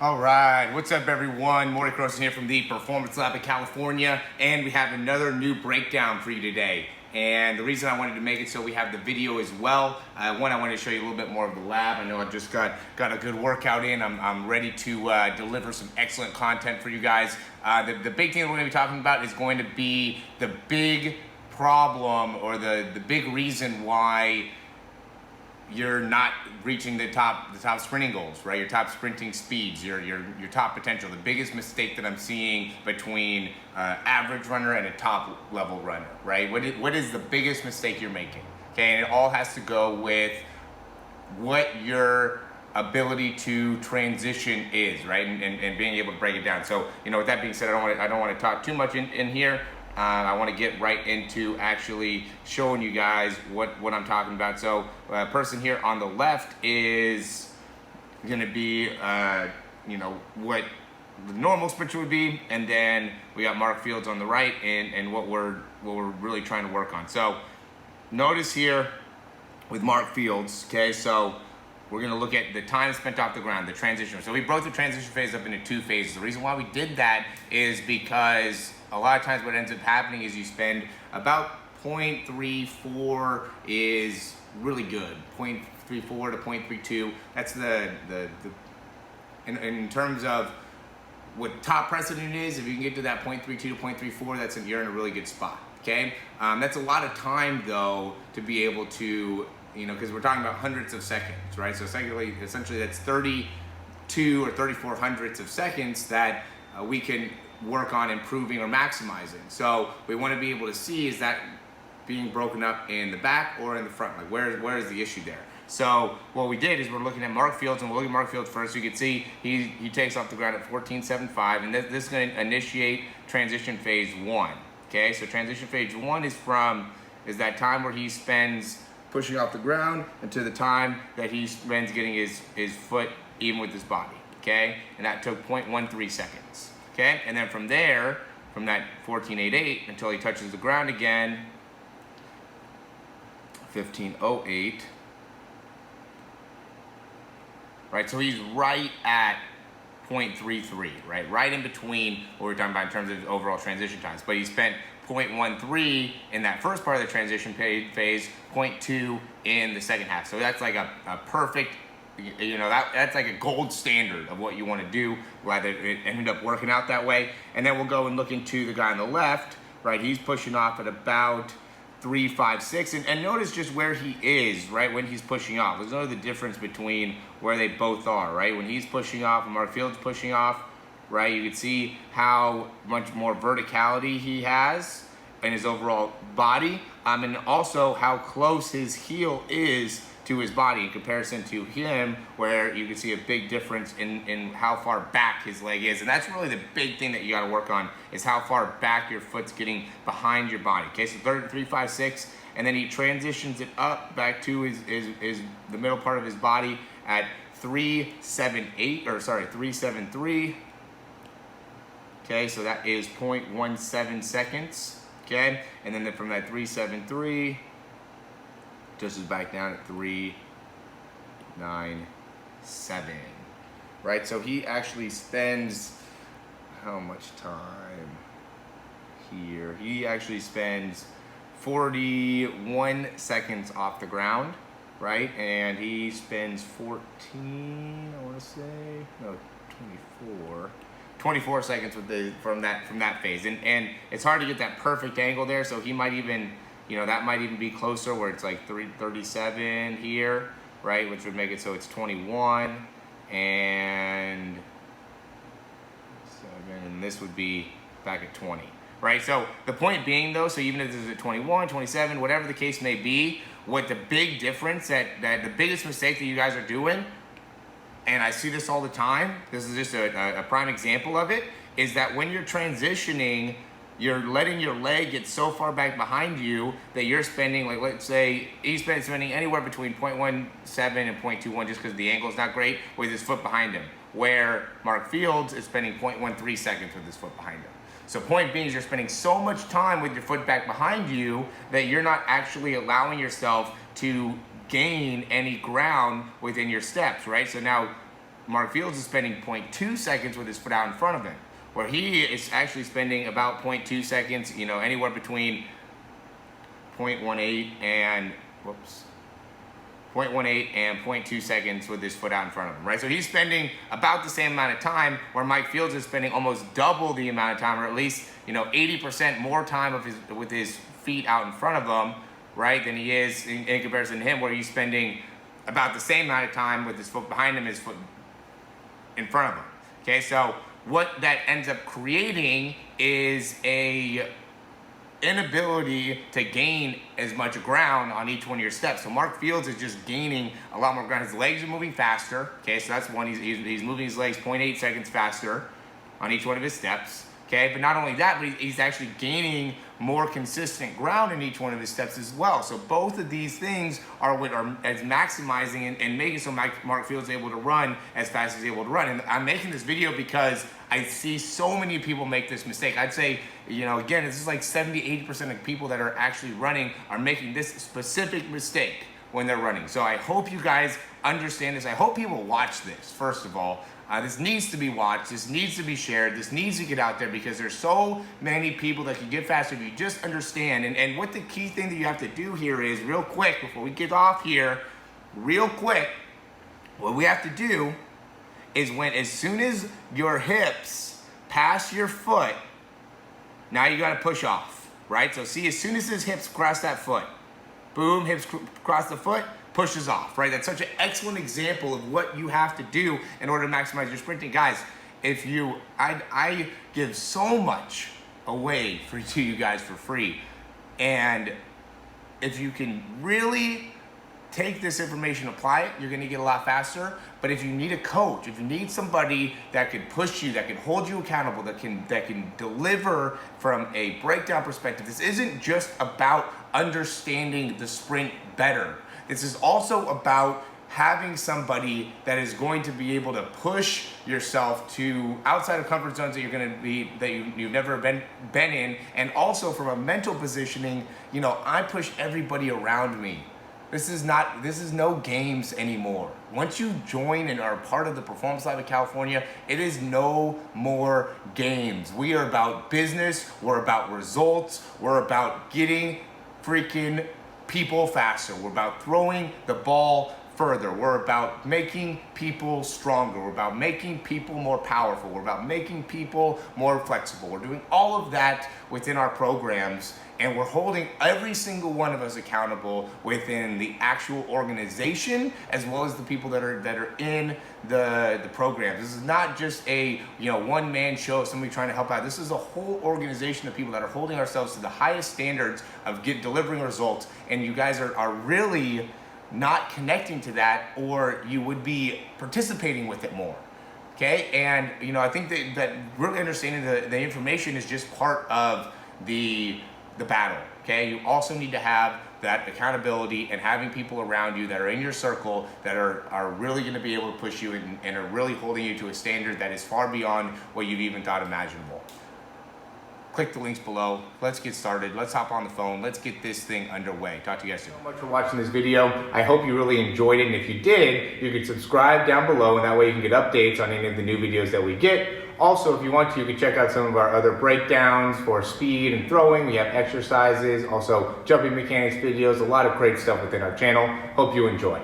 All right, what's up everyone? Morey Croson here from the Performance Lab in California, and we have another new breakdown for you today. And the reason I wanted to make it so we have the video as well, one, I wanted to show you a little bit more of the lab. I know I just got a good workout in. I'm ready to deliver some excellent content for you guys. The big thing that we're going to be talking about is going to be the big problem or the big reason why you're not reaching the top sprinting goals, right? Your top sprinting speeds, your top potential. The biggest mistake that I'm seeing between average runner and a top level runner, right? What is the biggest mistake you're making? Okay, and it all has to go with what your ability to transition is, right? And being able to break it down. So, with that being said, I don't want to talk too much in here. I want to get right into actually showing you guys what I'm talking about. So a person here on the left is going to be, what the normal sprinter would be. And then we got Mark Fields on the right and what we're really trying to work on. So notice here with Mark Fields, okay, so we're going to look at the time spent off the ground, the transition. So we broke the transition phase up into two phases. The reason why we did that is because a lot of times what ends up happening is you spend about 0.34 is really good. 0.34 to 0.32. That's in terms of what top precedent is, if you can get to that 0.32 to 0.34, you're in a really good spot, okay? That's a lot of time though to be able to, because we're talking about hundreds of seconds, right? So essentially that's 32 or 34 hundredths of seconds that we can work on improving or maximizing. So we want to be able to see, is that being broken up in the back or in the front? Like where is the issue there? So what we did is we're looking at Mark Fields, and we'll look at Mark Fields first. You can see he takes off the ground at 14.75, and this is going to initiate transition phase 1. Okay, so transition phase 1 is that time where he spends pushing off the ground until the time that he spends getting his foot even with his body. Okay, and that took 0.13 seconds. Okay, and then from there, from that 14.88 until he touches the ground again, 15.08. Right, so he's right at 0.33, right in between what we're talking about in terms of overall transition times. But he spent 0.13 in that first part of the transition phase, 0.2 in the second half. So that's like a perfect, that's like a gold standard of what you want to do, whether it ended up working out that way. And then we'll go and look into the guy on the left, right? He's pushing off at about 3.56, and notice just where he is, right, when he's pushing off. There's no the difference between where they both are, right? When he's pushing off and Mark Fields pushing off, right, you can see how much more verticality he has in his overall body, and also how close his heel is to his body in comparison to him, where you can see a big difference in how far back his leg is. And that's really the big thing that you got to work on, is how far back your foot's getting behind your body. Okay, so 3.56, and then he transitions it up back to the middle part of his body at 3.73. Okay, so that is 0.17 seconds. Okay, and then from that 3.73, just is back down at 3.97, right? So he actually spends how much time here? He actually spends 41 seconds off the ground, right? And he spends 24 seconds from that phase, and it's hard to get that perfect angle there. So he might even, that might even be closer, where it's like 3:37 here, right? Which would make it so it's 21 and 7, and this would be back at 20, right? So the point being though, so even if this is at 21, 27, whatever the case may be, what the big difference that the biggest mistake that you guys are doing, and I see this all the time, this is just a prime example of it, is that when you're transitioning, you're letting your leg get so far back behind you that you're spending, like, let's say he's spending anywhere between 0.17 and 0.21 just because the angle is not great with his foot behind him, where Mark Fields is spending 0.13 seconds with his foot behind him. So point being is you're spending so much time with your foot back behind you that you're not actually allowing yourself to gain any ground within your steps, right? So now Mark Fields is spending 0.2 seconds with his foot out in front of him, where he is actually spending about 0.2 seconds, you know, anywhere between 0.18 and, 0.18 and 0.2 seconds with his foot out in front of him, right? So he's spending about the same amount of time, where Mike Fields is spending almost double the amount of time, or at least, you know, 80% more time with his feet out in front of him, right, than he is in comparison to him, where he's spending about the same amount of time with his foot behind him, his foot in front of him. Okay, so what that ends up creating is a inability to gain as much ground on each one of your steps. So Mark Fields is just gaining a lot more ground. His legs are moving faster. Okay, so that's one. He's moving his legs 0.8 seconds faster on each one of his steps. Okay, but not only that, but he's actually gaining more consistent ground in each one of his steps as well. So both of these things are what are as maximizing and making so Mark Fields is able to run as fast as he's able to run. And I'm making this video because I see so many people make this mistake. I'd say, you know, again, this is like 70-80% of people that are actually running are making this specific mistake when they're running. So I hope you guys understand this. I hope people watch this, first of all. This needs to be watched, this needs to be shared, this needs to get out there, because there's so many people that can get faster if you just understand. And what the key thing that you have to do here is, real quick, before we get off here, real quick, what we have to do is as soon as your hips pass your foot, now you gotta push off, right? So see, as soon as his hips cross that foot, boom, hips cross the foot, pushes off, right? That's such an excellent example of what you have to do in order to maximize your sprinting. Guys, I give so much away to you guys for free. And if you can really take this information, apply it, you're gonna get a lot faster. But if you need a coach, if you need somebody that can push you, that can hold you accountable, that can deliver from a breakdown perspective, this isn't just about understanding the sprint better. This is also about having somebody that is going to be able to push yourself to outside of comfort zones that you've never been in, and also from a mental positioning. You know, I push everybody around me. This is no games anymore. Once you join and are part of the Performance Lab of California, it is no more games. We are about business. We're about results. We're about getting freaking people faster. We're about throwing the ball further. We're about making people stronger. We're about making people more powerful. We're about making people more flexible. We're doing all of that within our programs, and we're holding every single one of us accountable within the actual organization, as well as the people that are in the programs. This is not just a one-man show of somebody trying to help out. This is a whole organization of people that are holding ourselves to the highest standards of delivering results, and you guys are really not connecting to that, or you would be participating with it more. Okay, and I think that really understanding the information is just part of the battle. Okay, you also need to have that accountability and having people around you that are in your circle that are really going to be able to push you and are really holding you to a standard that is far beyond what you've even thought imaginable. Click the links below. Let's get started. Let's hop on the phone. Let's get this thing underway. Talk to you guys soon. Thank you so much for watching this video. I hope you really enjoyed it. And if you did, you can subscribe down below, and that way you can get updates on any of the new videos that we get. Also, if you want to, you can check out some of our other breakdowns for speed and throwing. We have exercises, also jumping mechanics videos, a lot of great stuff within our channel. Hope you enjoy.